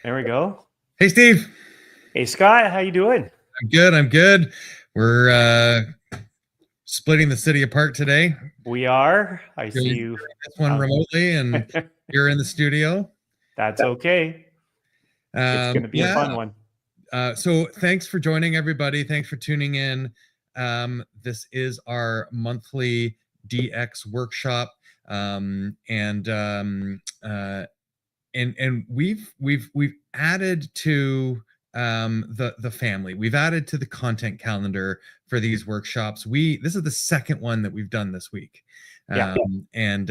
There we go. Hey, Steve. Hey, Scott, how you doing? I'm good. I'm good. We're splitting the city apart today. We are. I see Doing you. this one remotely, and you're in the studio. That's okay. It's going to be a Yeah. fun one. So thanks for joining, everybody. Thanks for tuning in. This is our monthly DX workshop, and we've added to the family. We've added to the content calendar for these workshops. This is the second one that we've done this week. Yeah. And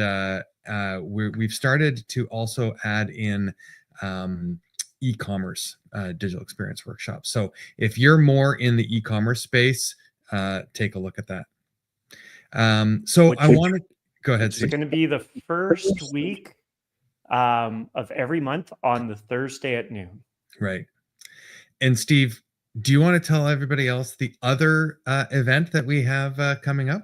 we've started to also add in e-commerce digital experience workshops. So if you're more in the e-commerce space, take a look at that. So I want to go ahead. It's going to be the first week of every month on the Thursday at noon. Right. And Steve, do you want to tell everybody else the other event that we have coming up?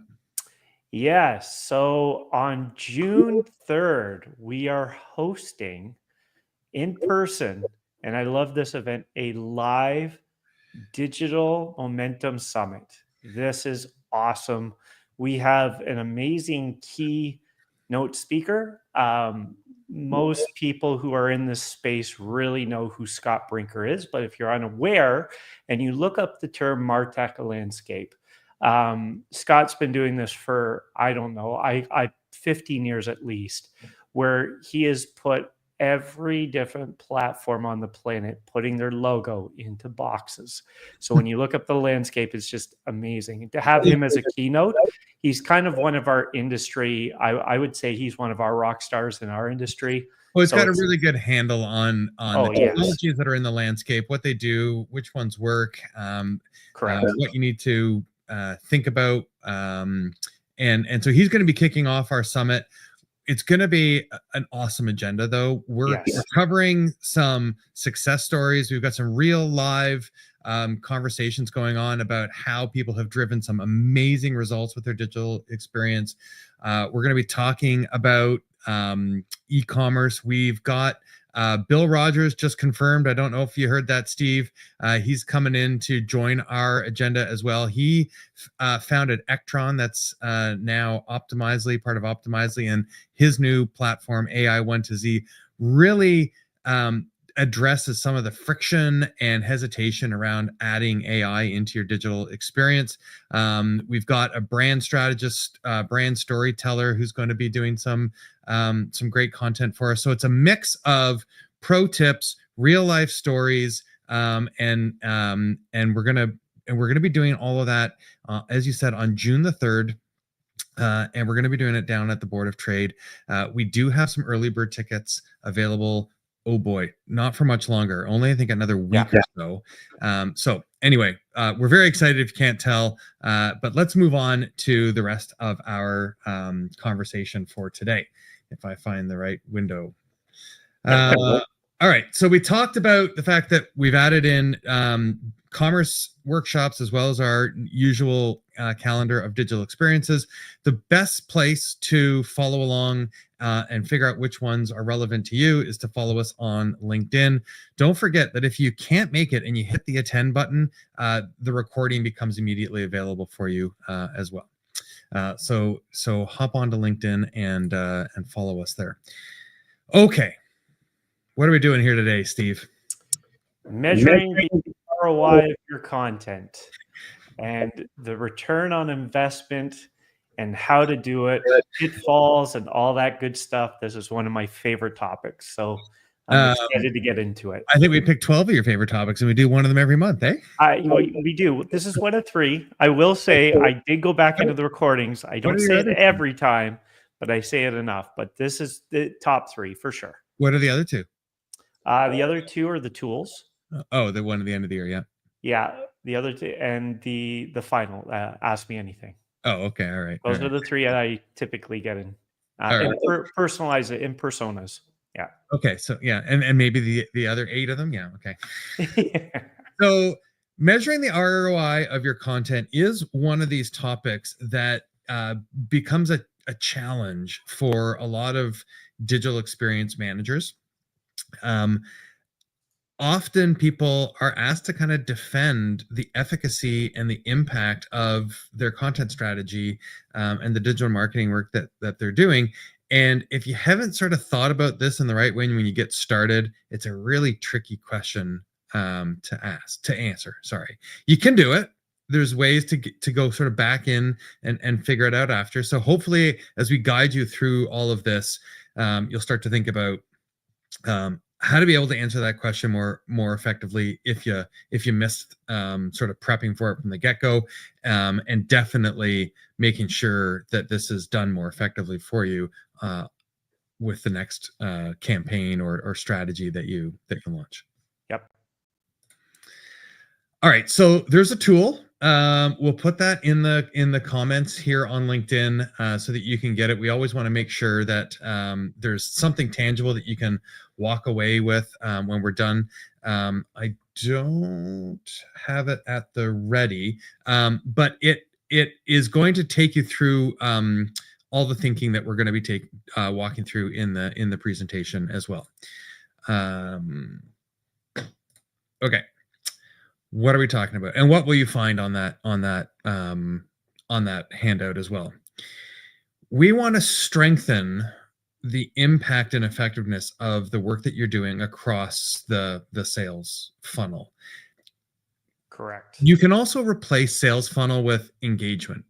Yes. So on June 3rd, we are hosting in person, and I love this event, a live digital momentum summit. This is awesome. We have an amazing keynote speaker. Most people who are in this space really know who Scott Brinker is, but if you're unaware and you look up the term MarTech landscape, Scott's been doing this for, I don't know, I 15 years at least, where he has put every different platform on the planet putting their logo into boxes. So when you look up the landscape, it's just amazing. And to have him as a keynote, he's kind of one of our industry. I would say he's one of our rock stars in our industry. Well, he's got a really good handle on the technologies yes. that are in the landscape, what they do, which ones work, Correct. What you need to think about. And so he's going to be kicking off our summit. It's going to be an awesome agenda, though. We're covering some success stories. We've got some real live conversations going on about how people have driven some amazing results with their digital experience. We're going to be talking about e-commerce. We've got Bill Rogers just confirmed. I don't know if you heard that, Steve. He's coming in to join our agenda as well. He founded Ectron, that's now Optimizely, part of Optimizely, and his new platform, AI 1 to Z, really addresses some of the friction and hesitation around adding AI into your digital experience. We've got a brand strategist, brand storyteller who's going to be doing some great content for us. So it's a mix of pro tips, real life stories, and we're gonna be doing all of that, as you said, on June the 3rd. And we're going to be doing it down at the Board of Trade. We do have some early bird tickets available. Oh boy, not for much longer. Only I think another week or so. So anyway, we're very excited if you can't tell. But let's move on to the rest of our conversation for today. If I find the right window. All right. So we talked about the fact that we've added in commerce workshops as well as our usual calendar of digital experiences. The best place to follow along and figure out which ones are relevant to you is to follow us on LinkedIn. Don't forget that if you can't make it and you hit the attend button, the recording becomes immediately available for you as well. So hop onto LinkedIn and follow us there. Okay. What are we doing here today, Steve? Measuring the ROI of your content and the return on investment and how to do it, pitfalls and all that good stuff. This is one of my favorite topics. So I'm excited to get into it. I think we picked 12 of your favorite topics and we do one of them every month, eh? We do. This is one of 3. I will say I did go back into the recordings. I don't say it every time, but I say it enough. But this is the top 3 for sure. What are the other 2? The other 2 are the tools. Oh, the one at the end of the year, yeah. Yeah, the other 2 and the final. Ask me anything. Oh, okay, all right. Those are the 3 that I typically get in. Personalize it in personas. Yeah. Okay, so yeah, and maybe the other 8 of them, yeah. Okay. So measuring the ROI of your content is one of these topics that becomes a challenge for a lot of digital experience managers. often people are asked to kind of defend the efficacy and the impact of their content strategy, and the digital marketing work that they're doing. And if you haven't sort of thought about this in the right way when you get started, it's a really tricky question to answer. Sorry, you can do it. There's ways to go sort of back in and figure it out after. So hopefully, as we guide you through all of this, you'll start to think about how to be able to answer that question more effectively if you missed sort of prepping for it from the get-go, and definitely making sure that this is done more effectively for you with the next campaign or strategy that you launch. Yep. All right, so there's a tool. We'll put that in the comments here on LinkedIn so that you can get it. We always want to make sure that there's something tangible that you can walk away with when we're done. I don't have it at the ready, but it is going to take you through all the thinking that we're going to be walking through in the presentation as well. Okay. What are we talking about, and what will you find on that handout as well? We want to strengthen the impact and effectiveness of the work that you're doing across the sales funnel. Correct. You can also replace sales funnel with engagement.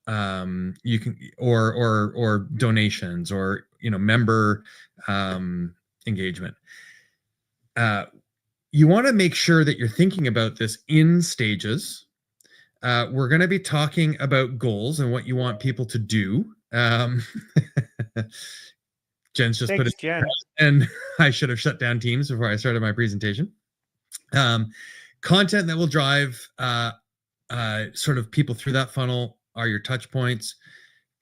You can or donations or member engagement. You want to make sure that you're thinking about this in stages. We're going to be talking about goals and what you want people to do. Jen's just put it, Jen. And I should have shut down Teams before I started my presentation. Content that will drive sort of people through that funnel are your touch points.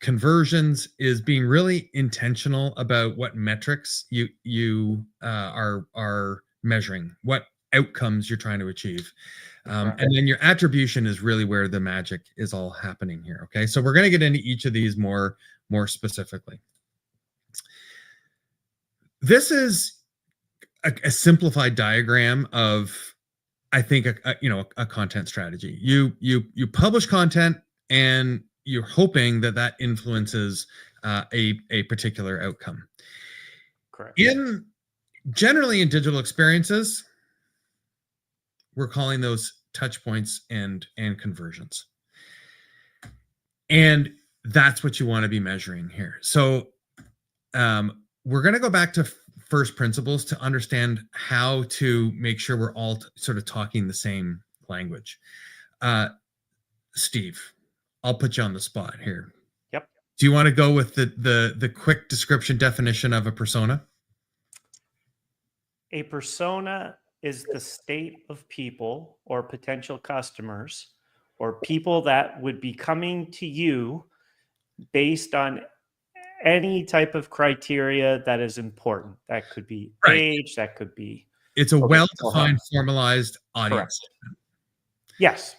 Conversions is being really intentional about what metrics you are measuring, what outcomes you're trying to achieve. And then your attribution is really where the magic is all happening here. Okay, so we're going to get into each of these more specifically. This is a simplified diagram of, I think, a content strategy. You publish content and you're hoping that influences a particular outcome. Correct. Generally in digital experiences, we're calling those touch points and conversions. And that's what you want to be measuring here. So we're going to go back to first principles to understand how to make sure we're all sort of talking the same language. Steve, I'll put you on the spot here. Yep. Do you want to go with the quick description definition of a persona? A persona is the state of people or potential customers or people that would be coming to you based on any type of criteria that is important. That could be age, that could be... It's a well-defined, formalized audience. Correct. Yes.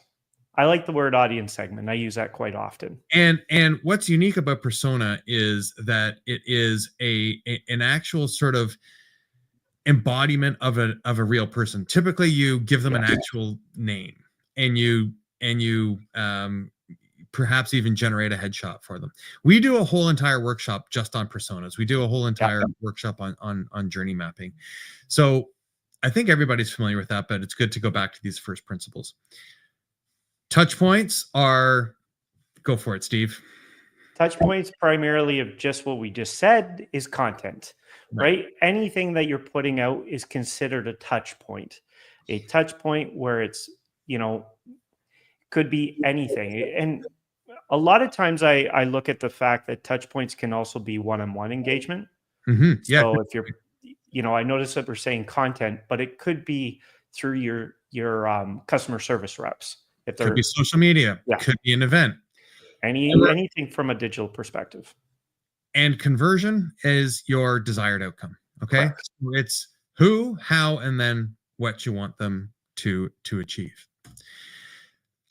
I like the word audience segment. I use that quite often. And what's unique about persona is that it is an actual sort of embodiment of a real person. Typically you give them an actual name and you perhaps even generate a headshot for them. We do a whole entire workshop just on personas. We do a whole entire workshop on journey mapping. So I think everybody's familiar with that, but it's good to go back to these first principles. Touch points are, go for it, Steve. Touch points primarily of just what we just said is content, right? Anything that you're putting out is considered a touch point. A touch point where it's, could be anything. And a lot of times I look at the fact that touch points can also be one-on-one engagement. Mm-hmm. Yeah. So if you're, I notice that we're saying content, but it could be through your customer service reps. If could be social media, could be an event. Anything from a digital perspective. And conversion is your desired outcome. Okay. So it's who, how, and then what you want them to achieve.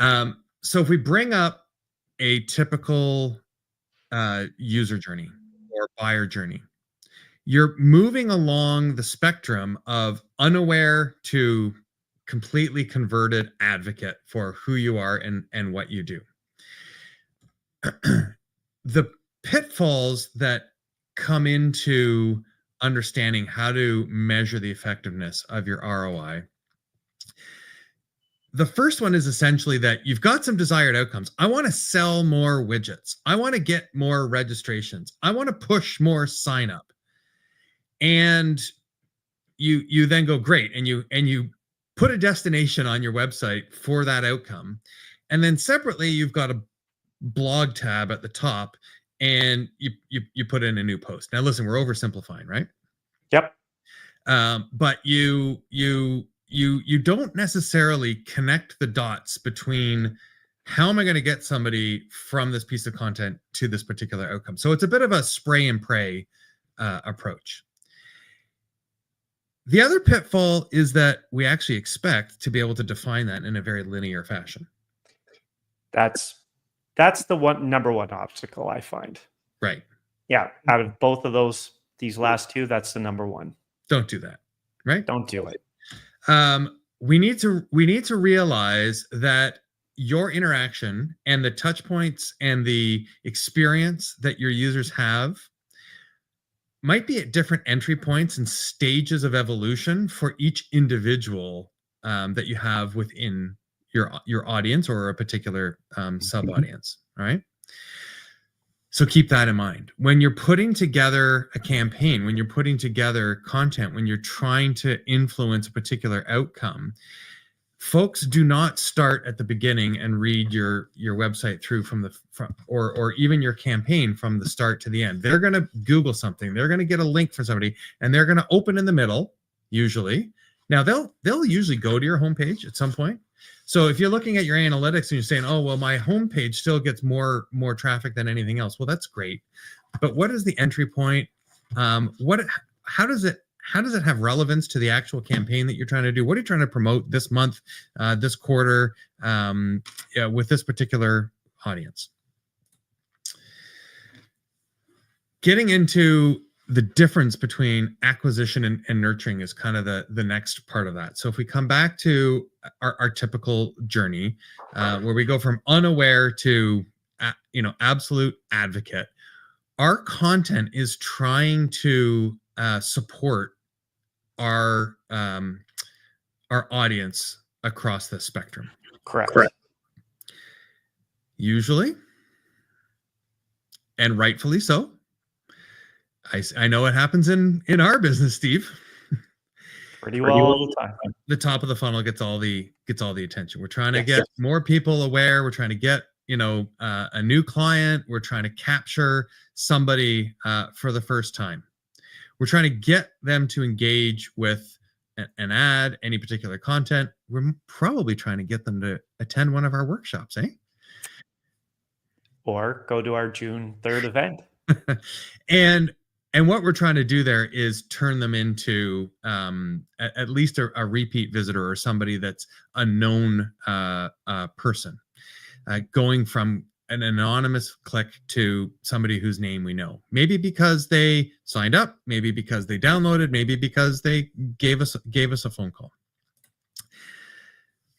So if we bring up a typical user journey or buyer journey, you're moving along the spectrum of unaware to completely converted advocate for who you are and what you do. The pitfalls that come into understanding how to measure the effectiveness of your ROI. The first one is essentially that you've got some desired outcomes. I want to sell more widgets. I want to get more registrations. I want to push more sign up. And you then go, great, and you put a destination on your website for that outcome. And then separately, you've got a blog tab at the top, and you put in a new post. Now listen, we're oversimplifying, right? Yep. But you don't necessarily connect the dots between how am I going to get somebody from this piece of content to this particular outcome. So it's a bit of a spray and pray approach. The other pitfall is that we actually expect to be able to define that in a very linear fashion. That's the number one obstacle I find. Right. Yeah. Out of both of these last two, that's the number one. Don't do that. Right. Don't do it. We need to realize that your interaction and the touch points and the experience that your users have might be at different entry points and stages of evolution for each individual that you have within your audience or a particular sub audience. All right. So keep that in mind when you're putting together a campaign, when you're putting together content, when you're trying to influence a particular outcome. Folks do not start at the beginning and read your website through or even your campaign from the start to the end. They're going to Google something. They're going to get a link for somebody, and they're going to open in the middle. Usually, now they'll usually go to your homepage at some point. So if you're looking at your analytics and you're saying, "Oh, well, my homepage still gets more traffic than anything else," well, that's great. But what is the entry point? How does it have relevance to the actual campaign that you're trying to do? What are you trying to promote this month, this quarter, with this particular audience? Getting into the difference between acquisition and nurturing is kind of the next part of that. So if we come back to our typical journey, where we go from unaware to absolute advocate, our content is trying to support our audience across the spectrum. Correct. Usually, and rightfully so. I know it happens in our business, Steve. Pretty well all the time. The top of the funnel gets all the attention. We're trying to get more people aware. We're trying to get a new client. We're trying to capture somebody for the first time. We're trying to get them to engage with an ad, any particular content. We're probably trying to get them to attend one of our workshops, eh? Or go to our June 3rd event. And what we're trying to do there is turn them into at least a repeat visitor or somebody that's a known person, going from an anonymous click to somebody whose name we know. Maybe because they signed up, maybe because they downloaded, maybe because they gave us a phone call.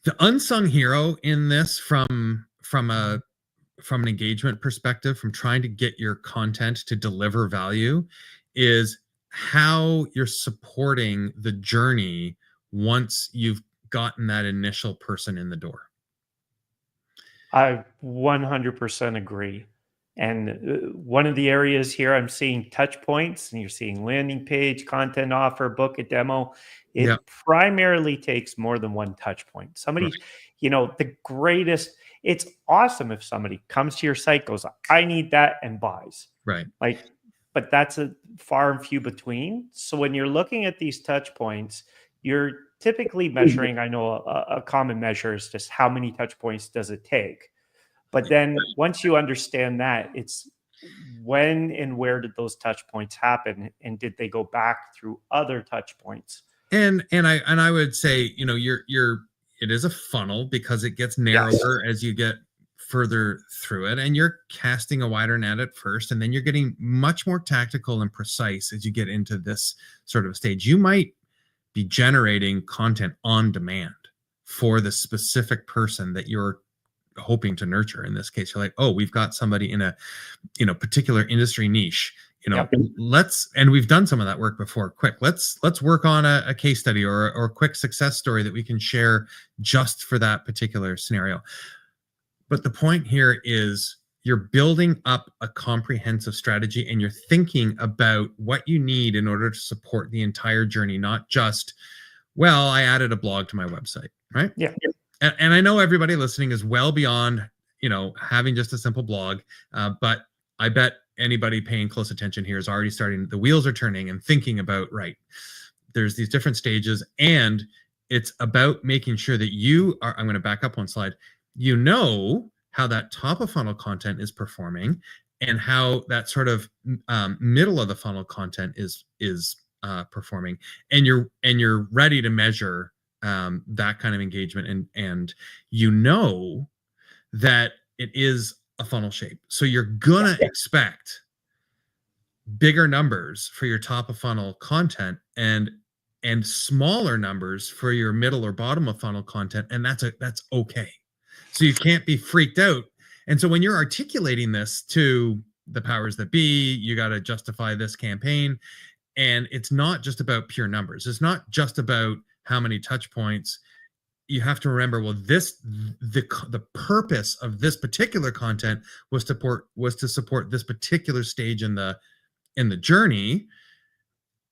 The unsung hero in this from an engagement perspective, from trying to get your content to deliver value, is how you're supporting the journey once you've gotten that initial person in the door. I 100% agree. And one of the areas here I'm seeing touch points, and you're seeing landing page, content offer, book a demo. It primarily takes more than one touch point. Somebody, the greatest, it's awesome if somebody comes to your site, goes, I need that, and buys. Right. But that's a far and few between. So when you're looking at these touch points, you're typically measuring, I know a common measure is just how many touch points does it take. But then once you understand that, it's when and where did those touch points happen, and did they go back through other touch points? And I would say, it is a funnel because it gets narrower as you get further through it, and you're casting a wider net at first, and then you're getting much more tactical and precise as you get into this sort of stage. You might be generating content on demand for the specific person that you're hoping to nurture. In this case, you're like, oh, we've got somebody in a particular industry niche, and we've done some of that work before. Let's work on a case study or a quick success story that we can share just for that particular scenario. But the point here is you're building up a comprehensive strategy, and you're thinking about what you need in order to support the entire journey, not just, well, I added a blog to my website, right? Yeah. And I know everybody listening is well beyond, having just a simple blog, but I bet anybody paying close attention here is already starting, the wheels are turning and thinking about, right, there's these different stages, and it's about making sure that I'm going to back up one slide, how that top of funnel content is performing and how that sort of middle of the funnel content is performing, and you're ready to measure that kind of engagement, and that it is a funnel shape. So you're gonna expect bigger numbers for your top of funnel content and smaller numbers for your middle or bottom of funnel content, and that's okay. So you can't be freaked out. And so when you're articulating this to the powers that be, you got to justify this campaign, and it's not just about pure numbers. It's not just about how many touch points. You have to remember, well, the purpose of this particular content was to support this particular stage in the journey,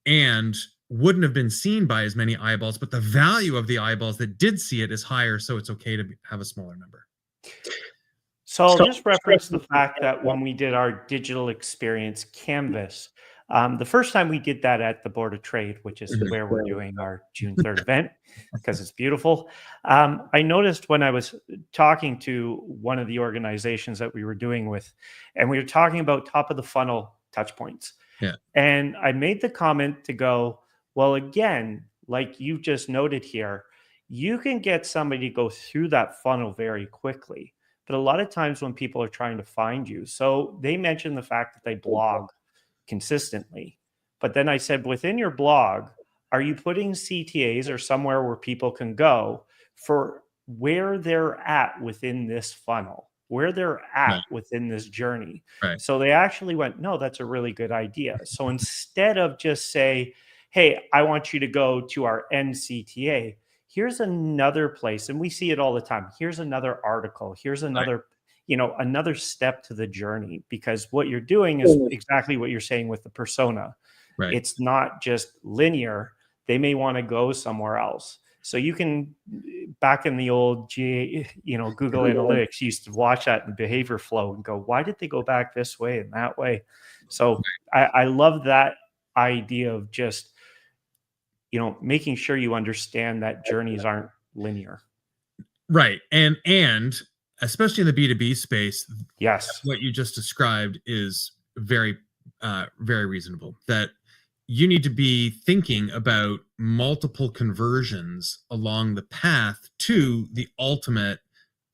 and wouldn't have been seen by as many eyeballs, but the value of the eyeballs that did see it is higher, so it's okay to have a smaller number. So I'll just reference the fact that when we did our digital experience canvas, the first time we did that at the Board of Trade, which is where we're doing our June 3rd event, because it's beautiful. I noticed when I was talking to one of the organizations that we were doing with, and we were talking about top of the funnel touch points. Yeah. And I made the comment to go, well, again, like you just noted here, you can get somebody to go through that funnel very quickly. But a lot of times when people are trying to find you, so they mentioned the fact that they blog consistently. But then I said, within your blog, are you putting CTAs or somewhere where people can go for where they're at within this funnel, where they're at within this journey? Right. So they actually went, no, that's a really good idea. So instead of just say, hey, I want you to go to our end CTA, here's another place, and we see it all the time. Here's another article. Here's another, another step to the journey, because what you're doing is exactly what you're saying with the persona. Right. It's not just linear. They may want to go somewhere else. So you can, back in the old Google Analytics, you used to watch that in behavior flow and go, why did they go back this way and that way? So I love that idea of just, making sure you understand that journeys aren't linear. Right. And especially in the B2B space, yes, what you just described is very, very reasonable, that you need to be thinking about multiple conversions along the path to the ultimate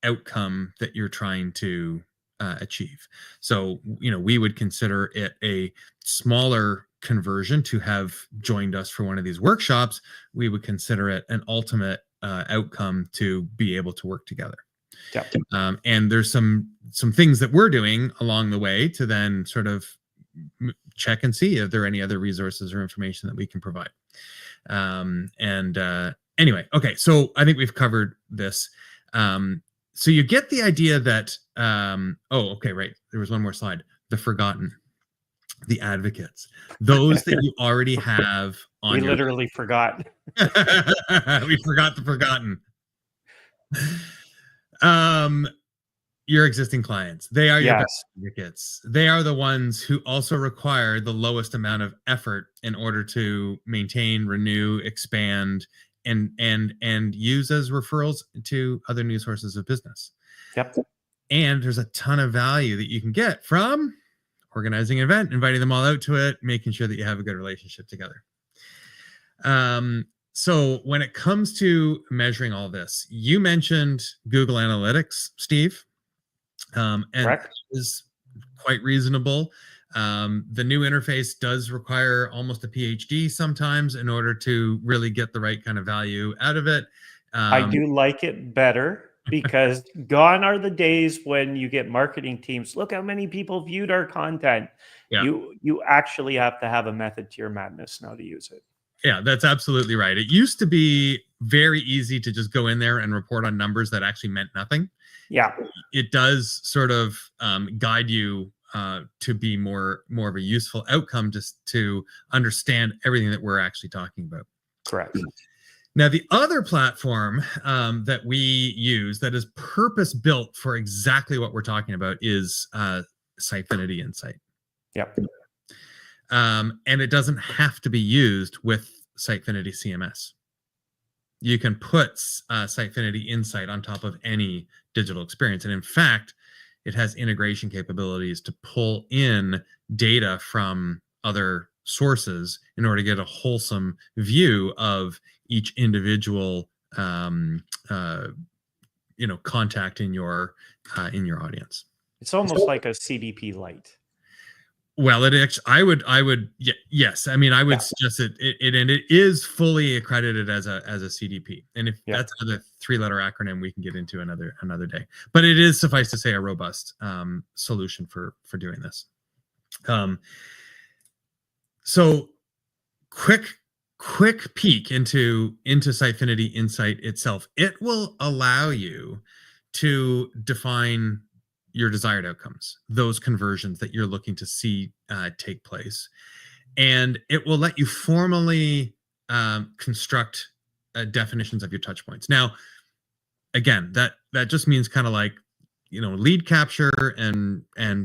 outcome that you're trying to achieve. So, we would consider it a smaller conversion to have joined us for one of these workshops. We would consider it an ultimate outcome to be able to work together. Yep. And there's some things that we're doing along the way to then sort of check and see if there are any other resources or information that we can provide. Anyway, okay, so I think we've covered this. So you get the idea that, right. There was one more slide. The forgotten, the advocates, those that you already have on. We literally forgot. We forgot the forgotten. Your existing clients, they are your best advocates. They are the ones who also require the lowest amount of effort in order to maintain, renew, expand, and use as referrals to other new sources of business. Yep. And there's a ton of value that you can get from organizing an event, inviting them all out to it, making sure that you have a good relationship together. So when it comes to measuring all this, you mentioned Google Analytics, Steve. And Correct. is quite reasonable. The new interface does require almost a PhD sometimes in order to really get the right kind of value out of it. I do like it better because gone are the days when you get marketing teams. Look how many people viewed our content. Yeah. You actually have to have a method to your madness now to use it. Yeah, that's absolutely right. It used to be very easy to just go in there and report on numbers that actually meant nothing. Yeah. It does sort of guide you to be more of a useful outcome, just to understand everything that we're actually talking about. Correct. Now, the other platform that we use that is purpose built for exactly what we're talking about is Sitefinity Insight. Yep. And it doesn't have to be used with Sitefinity CMS. You can put Sitefinity Insight on top of any digital experience. And in fact, it has integration capabilities to pull in data from other sources in order to get a wholesome view of each individual contact in your audience. It's almost like a CDP Lite. Well, I would, yes. I mean, I would suggest and it is fully accredited as a CDP. And if that's another 3-letter acronym, we can get into another day. But it is, suffice to say, a robust solution for doing this. So quick peek into Sitefinity Insight itself. It will allow you to define your desired outcomes, those conversions that you're looking to see take place. And it will let you formally construct definitions of your touch points. Now, again, that just means kind of like, lead capture and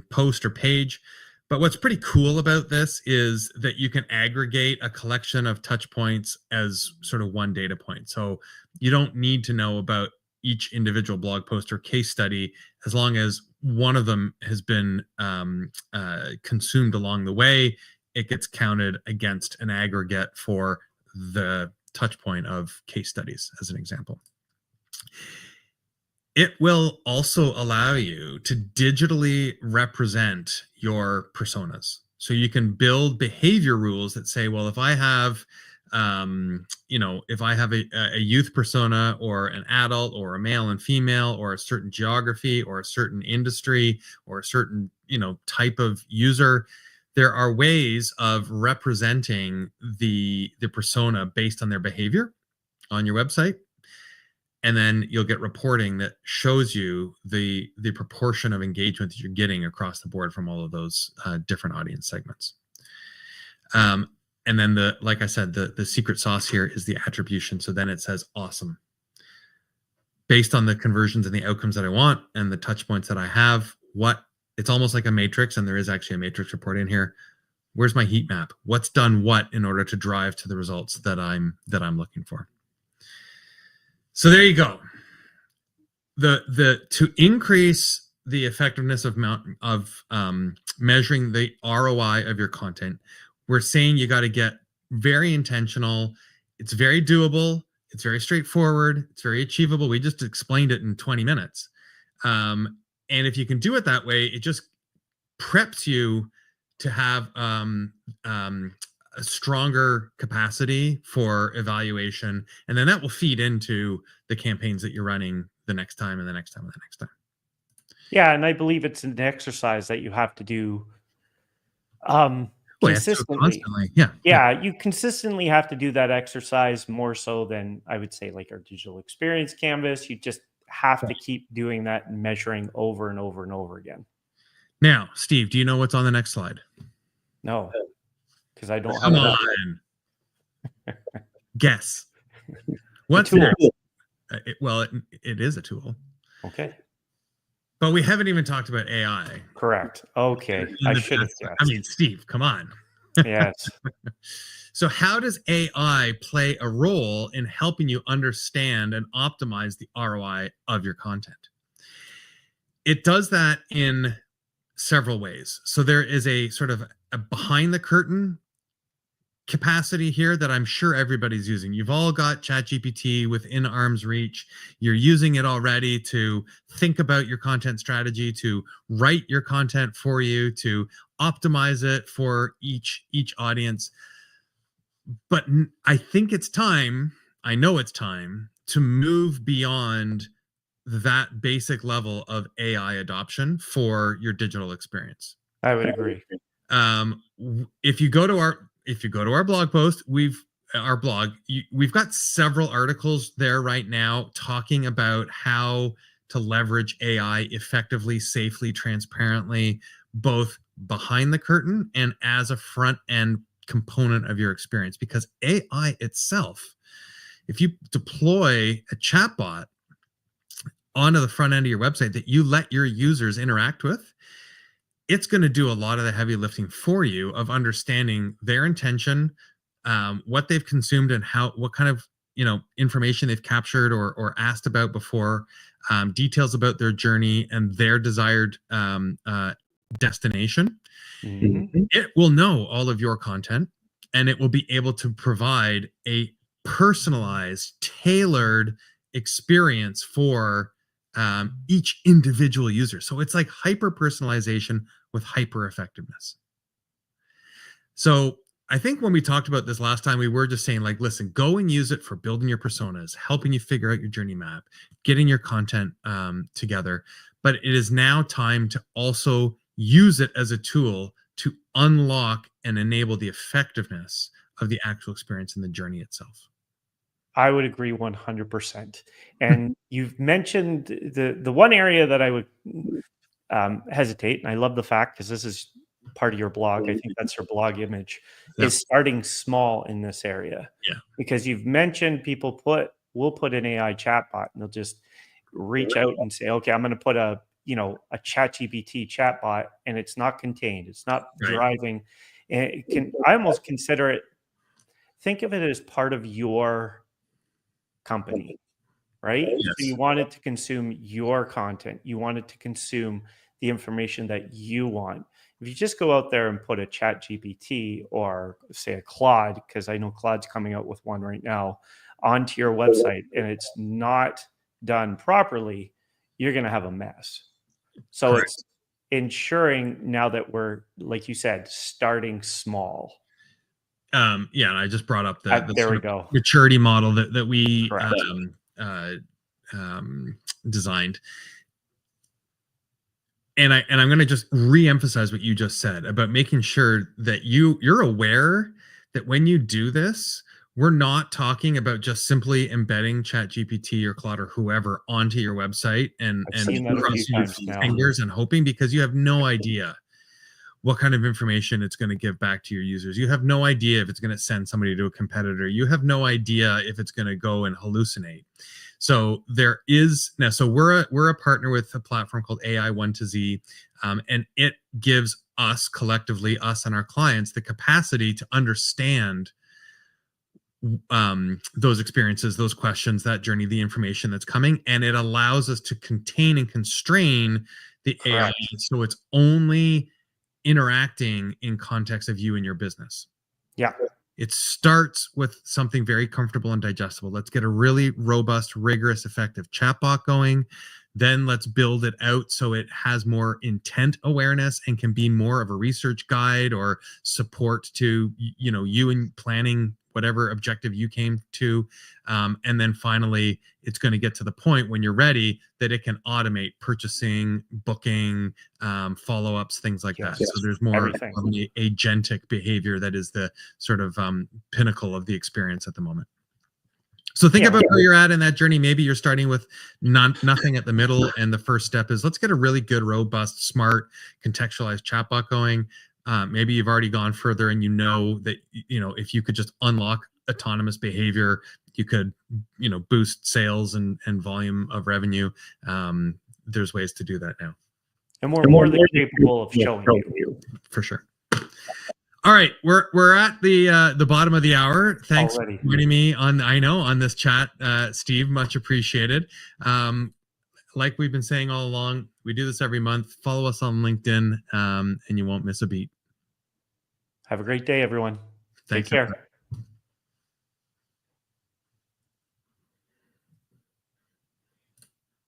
post or page. But what's pretty cool about this is that you can aggregate a collection of touch points as sort of one data point. So you don't need to know about each individual blog post or case study, as long as one of them has been consumed along the way. It gets counted against an aggregate for the touch point of case studies, as an example. It will also allow you to digitally represent your personas. So you can build behavior rules that say, well, if I have if I have a youth persona, or an adult, or a male and female, or a certain geography, or a certain industry, or a certain type of user, there are ways of representing the persona based on their behavior on your website. And then you'll get reporting that shows you the proportion of engagement that you're getting across the board from all of those different audience segments. And then like I said, the secret sauce here is the attribution. So then it says, awesome. Based on the conversions and the outcomes that I want and the touch points that I have, it's almost like a matrix, and there is actually a matrix report in here. Where's my heat map? What's done what in order to drive to the results that I'm looking for? So there you go. To increase the effectiveness of measuring the ROI of your content, we're saying you got to get very intentional. It's very doable. It's very straightforward. It's very achievable. We just explained it in 20 minutes. And if you can do it that way, it just preps you to have a stronger capacity for evaluation. And then that will feed into the campaigns that you're running the next time and the next time and the next time. Yeah, and I believe it's an exercise that you have to do consistently. Yeah, you consistently have to do that exercise, more so than, I would say, like our digital experience canvas. You just have to keep doing that and measuring over and over and over again. Now, Steve, do you know what's on the next slide? No, because I don't. Come on. Guess. What's next? It is a tool. Okay. But we haven't even talked about AI. Correct. Okay. I should have guessed. I mean, Steve, come on. Yes. So how does AI play a role in helping you understand and optimize the ROI of your content? It does that in several ways. So there is a sort of a behind the curtain capacity here that I'm sure everybody's using. You've all got ChatGPT within arm's reach. You're using it already to think about your content strategy, to write your content for you, to optimize it for each audience. But I think it's time, I know it's time to move beyond that basic level of AI adoption for your digital experience. I would agree. If you go to our blog post, we've got several articles there right now talking about how to leverage AI effectively, safely, transparently, both behind the curtain and as a front end component of your experience. Because AI itself, if you deploy a chatbot onto the front end of your website that you let your users interact with, it's going to do a lot of the heavy lifting for you of understanding their intention, what they've consumed, and what kind of information they've captured or asked about before, details about their journey and their desired destination. Mm-hmm. It will know all of your content, and it will be able to provide a personalized, tailored experience for each individual user. So it's like hyper personalization with hyper effectiveness. So I think when we talked about this last time, we were just saying, like, listen, go and use it for building your personas, helping you figure out your journey map, getting your content together. But it is now time to also use it as a tool to unlock and enable the effectiveness of the actual experience and the journey itself. I would agree 100%. And you've mentioned the one area that I would hesitate, and I love the fact, because this is part of your blog, I think that's your blog image, is starting small in this area. Yeah. Because you've mentioned people will put an AI chatbot, and they'll just reach out and say, okay, I'm going to put a ChatGPT chatbot, and it's not contained, it's not driving. And I almost consider it, think of it as part of your company, right? Yes. So you want it to consume your content. You want it to consume the information that you want. If you just go out there and put a Chat GPT or say a Claude, because I know Claude's coming out with one right now, onto your website, and it's not done properly, you're going to have a mess. So Correct. It's ensuring, now that we're, like you said, starting small. Yeah, and I just brought up the There we go. maturity model that we designed. And I'm going to just re-emphasize what you just said about making sure that you're aware that when you do this, we're not talking about just simply embedding ChatGPT or Claude or whoever onto your website and crossing your fingers and hoping, because you have no idea what kind of information it's going to give back to your users. You have no idea if it's going to send somebody to a competitor. You have no idea if it's going to go and hallucinate. So there is now. So we're a partner with a platform called AI 1 to Z, and it gives us collectively, us and our clients, the capacity to understand those experiences, those questions, that journey, the information that's coming, and it allows us to contain and constrain the AI, so it's only interacting in context of you and your business. Yeah. It starts with something very comfortable and digestible. Let's get a really robust, rigorous, effective chatbot going. Then let's build it out so it has more intent awareness and can be more of a research guide or support to, you in planning whatever objective you came to. And then finally, it's going to get to the point when you're ready that it can automate purchasing, booking, follow-ups, things like that. So there's more of the agentic behavior that is the sort of pinnacle of the experience at the moment. So think about where you're at in that journey. Maybe you're starting with nothing at the middle, and the first step is, let's get a really good, robust, smart, contextualized chatbot going. Maybe you've already gone further and you know that, if you could just unlock autonomous behavior, you could, boost sales and volume of revenue. There's ways to do that now. And we're more than capable of showing you. For sure. All right, we're at the bottom of the hour. Thanks for joining me on this chat, Steve. Much appreciated. Like we've been saying all along, we do this every month. Follow us on LinkedIn, and you won't miss a beat. Have a great day, everyone. Thanks. Take care.